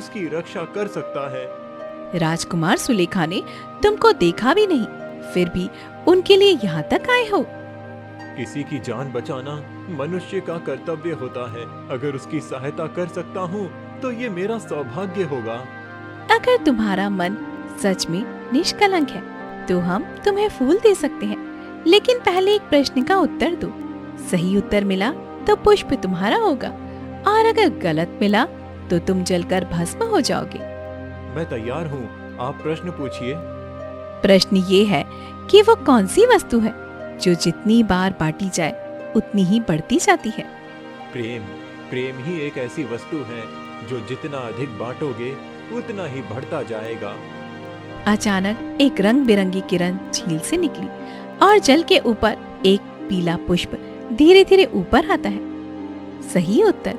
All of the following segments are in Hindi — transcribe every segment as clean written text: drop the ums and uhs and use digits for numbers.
उसकी रक्षा कर सकता है। राजकुमार सुलेखा ने तुमको देखा भी नहीं, फिर भी उनके लिए यहाँ तक आए हो। किसी की जान बचाना मनुष्य का कर्तव्य होता है। अगर उसकी सहायता कर सकता हूँ तो ये मेरा सौभाग्य होगा। अगर तुम्हारा मन सच में निष्कलंक है तो हम तुम्हें फूल दे सकते हैं, लेकिन पहले एक प्रश्न का उत्तर दो। सही उत्तर मिला तो पुष्प तुम्हारा होगा, और अगर गलत मिला तो तुम जलकर भस्म हो जाओगे। मैं तैयार हूँ, आप प्रश्न पूछिए। प्रश्न ये है कि वो कौन सी वस्तु है जो जितनी बार बांटी जाए उतनी ही बढ़ती जाती है। प्रेम। प्रेम ही एक ऐसी वस्तु है जो जितना अधिक बांटोगे उतना ही बढ़ता जाएगा। अचानक एक रंग बिरंगी किरण झील से निकली और जल के ऊपर एक पीला पुष्प धीरे धीरे ऊपर आता है। सही उत्तर।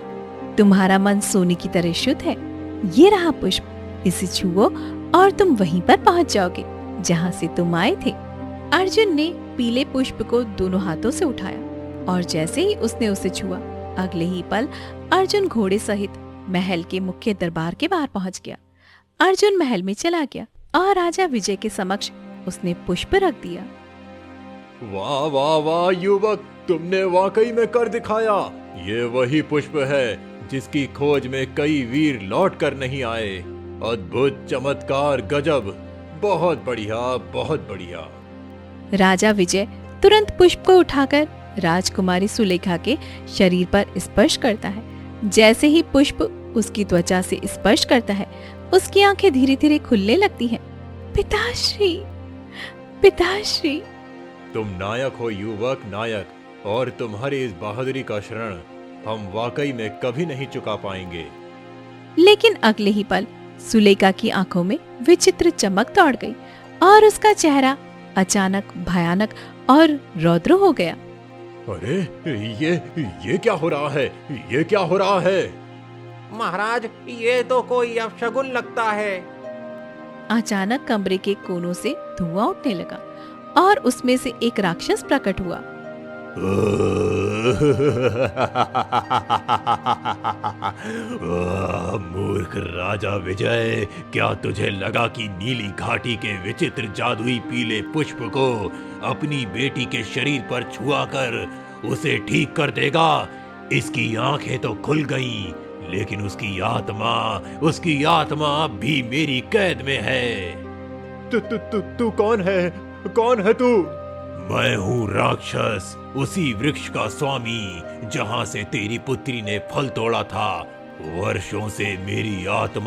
तुम्हारा मन सोने की तरह शुद्ध है। ये रहा पुष्प, इसे छुओ और तुम वहीं पर पहुंच जाओगे जहां से तुम आए थे। अर्जुन ने पीले पुष्प को दोनों हाथों से उठाया और जैसे ही उसने उसे छुआ, अगले ही पल अर्जुन घोड़े सहित महल के मुख्य दरबार के बाहर पहुंच गया। अर्जुन महल में चला गया और राजा विजय के समक्ष उसने पुष्प रख दिया। वाह वाह वाह युवक, तुमने वाकई में कर दिखाया। ये वही पुष्प है जिसकी खोज में कई वीर लौट कर नहीं आए। अद्भुत, चमत्कार, गजब। बहुत बढ़िया, बहुत बढ़िया। राजा विजय तुरंत पुष्प को उठाकर राजकुमारी सुलेखा के शरीर पर स्पर्श करता है। जैसे ही पुष्प उसकी त्वचा से स्पर्श करता है, उसकी आंखें धीरे धीरे खुलने लगती हैं। पिताश्री, पिताश्री। तुम नायक हो युवक, नायक, और तुम्हारी इस बहादुरी का शरण हम वाकई में कभी नहीं चुका पाएंगे। लेकिन अगले ही पल सुलेखा की आंखों में विचित्र चमक दौड़ गई और उसका चेहरा अचानक भयानक और रौद्र हो गया। अरे ये क्या हो रहा है? ये क्या हो रहा है? महाराज, ये तो कोई अपशगुन लगता है। अचानक कमरे के कोनों से धुआं उठने लगा और उसमें से एक राक्षस प्रकट हुआ। मूर्ख राजा विजय, क्या तुझे लगा कि नीली घाटी के विचित्र जादुई पीले पुष्प को अपनी बेटी के शरीर पर छुआ कर उसे ठीक कर देगा? इसकी आंखें तो खुल गईं, लेकिन उसकी आत्मा अब भी मेरी कैद में है। तू कौन है? कौन है तू? मैं हूँ राक्षस, उसी वृक्ष का स्वामी जहाँ से तेरी पुत्री ने फल तोड़ा था। वर्षों से मेरी आत्मा